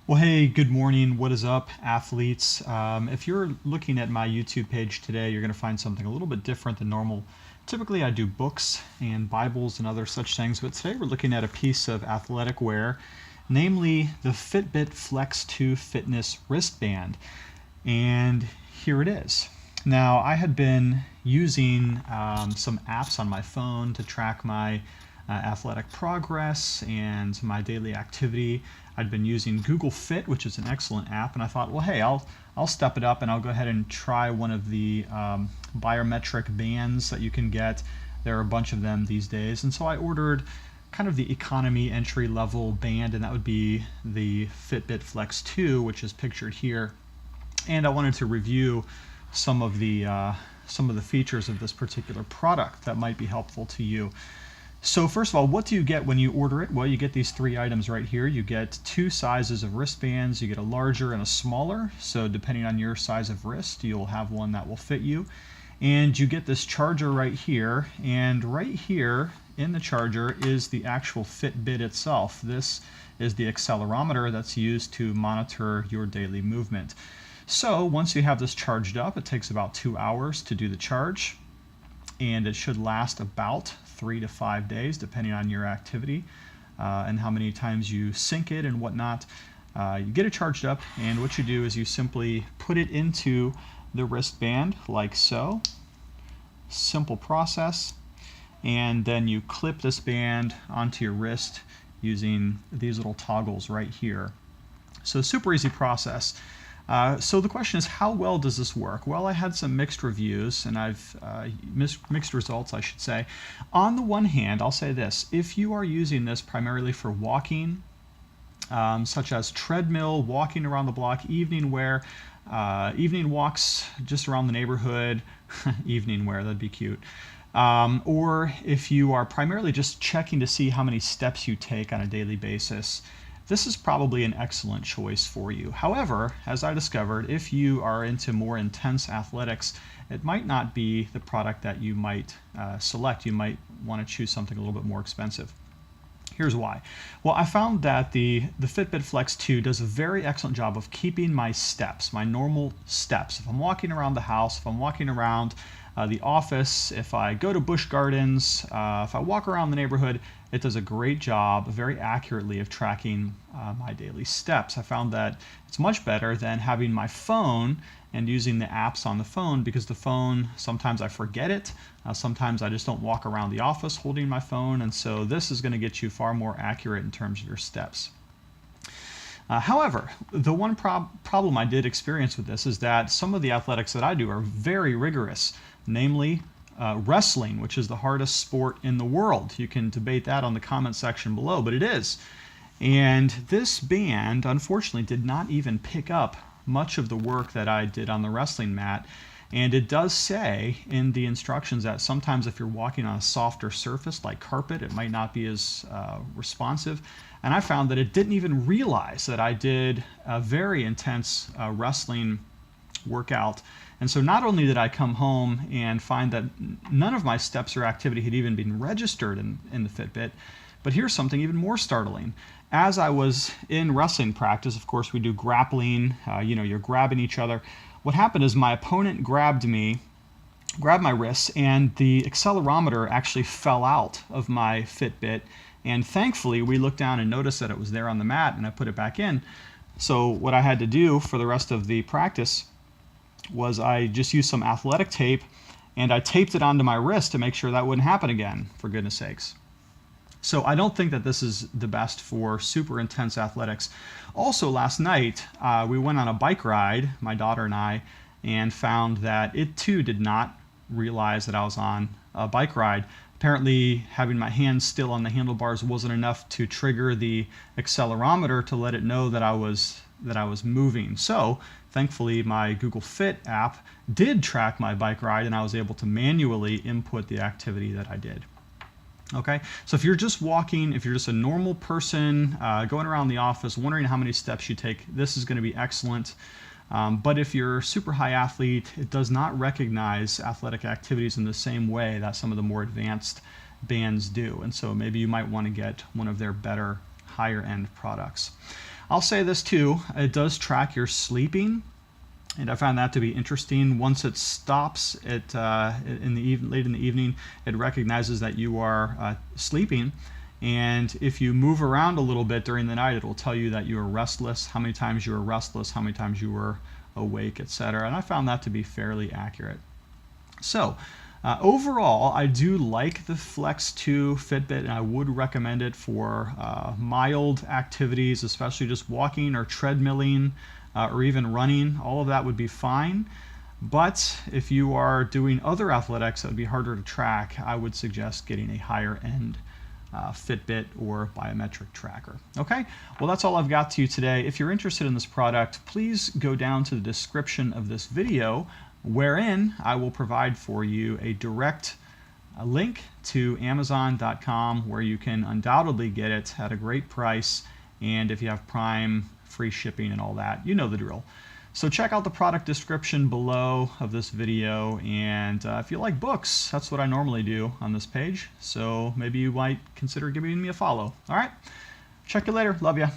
Well, hey, good morning. What is up, athletes? If you're looking at my YouTube page today, you're going to find something a little bit different than normal. Typically, I do books and Bibles and other such things, but today we're looking at a piece of athletic wear, namely the Fitbit Flex 2 Fitness wristband. And here it is. Now, I had been using some apps on my phone to track my athletic progress and my daily activity. I'd been using Google Fit, which is an excellent app, and I thought, well, hey, I'll step it up and I'll go ahead and try one of the biometric bands that you can get. There are a bunch of them these days, and so I ordered kind of the economy entry level band, and that would be the Fitbit Flex 2, which is pictured here. And I wanted to review some of the features of this particular product that might be helpful to you. So first of all, what do you get when you order it? Well, you get these three items right here. You get two sizes of wristbands. You get a larger and a smaller. So depending on your size of wrist, you'll have one that will fit you. And you get this charger right here. And right here in the charger is the actual Fitbit itself. This is the accelerometer that's used to monitor your daily movement. So once you have this charged up, it takes about 2 hours to do the charge, and it should last about 3 to 5 days depending on your activity and how many times you sync it and whatnot. You get it charged up, and what you do is you simply put it into the wristband like so. Simple process. And then you clip this band onto your wrist using these little toggles right here. So super easy process. So the question is, how well does this work? Well, I had some mixed reviews, and I've mixed results, I should say. On the one hand, I'll say this: if you are using this primarily for walking, such as treadmill, walking around the block, evening wear, evening walks just around the neighborhood, evening wear, that'd be cute. Or if you are primarily just checking to see how many steps you take on a daily basis, this is probably an excellent choice for you. However, as I discovered, if you are into more intense athletics, it might not be the product that you might select. You might want to choose something a little bit more expensive. Here's why. Well, I found that the Fitbit Flex 2 does a very excellent job of keeping my steps, my normal steps. If I'm walking around the house, if I'm walking around the office, if I go to Busch Gardens, if I walk around the neighborhood, it does a great job very accurately of tracking my daily steps. I found that it's much better than having my phone and using the apps on the phone, because the phone, sometimes I forget it. Sometimes I just don't walk around the office holding my phone, and so this is going to get you far more accurate in terms of your steps. However, the one problem I did experience with this is that some of the athletics that I do are very rigorous, namely wrestling, which is the hardest sport in the world. You can debate that on the comment section below, but it is. And this band, unfortunately, did not even pick up much of the work that I did on the wrestling mat. And it does say in the instructions that sometimes if you're walking on a softer surface like carpet, it might not be as responsive. And I found that it didn't even realize that I did a very intense wrestling workout. And so not only did I come home and find that none of my steps or activity had even been registered in the Fitbit, but here's something even more startling. As I was in wrestling practice, of course we do grappling, you're grabbing each other. What happened is my opponent grabbed my wrists, and the accelerometer actually fell out of my Fitbit. And thankfully, we looked down and noticed that it was there on the mat, and I put it back in. So what I had to do for the rest of the practice was I just used some athletic tape, and I taped it onto my wrist to make sure that wouldn't happen again, for goodness sakes. So I don't think that this is the best for super intense athletics. Also, last night, we went on a bike ride, my daughter and I, and found that it too did not realize that I was on a bike ride. Apparently, having my hands still on the handlebars wasn't enough to trigger the accelerometer to let it know that I was moving. So thankfully, my Google Fit app did track my bike ride, and I was able to manually input the activity that I did. Okay, so if you're just walking, if you're just a normal person going around the office wondering how many steps you take, this is going to be excellent. But if you're a super high athlete, it does not recognize athletic activities in the same way that some of the more advanced bands do. And so maybe you might want to get one of their better higher end products. I'll say this too, it does track your sleeping, and I found that to be interesting. Once it stops late in the evening, it recognizes that you are sleeping, and if you move around a little bit during the night, it will tell you that you are restless, how many times you were restless, how many times you were awake, etc. And I found that to be fairly accurate. So overall, I do like the Flex 2 Fitbit, and I would recommend it for mild activities, especially just walking or treadmilling or even running. All of that would be fine. But if you are doing other athletics that would be harder to track, I would suggest getting a higher end Fitbit or biometric tracker. Okay, well, that's all I've got to you today. If you're interested in this product, please go down to the description of this video, wherein I will provide for you a direct link to Amazon.com where you can undoubtedly get it at a great price, and if you have Prime, free shipping and all that, you know the drill. So check out the product description below of this video, and if you like books, that's what I normally do on this page, so maybe you might consider giving me a follow. All right, check you later. Love ya.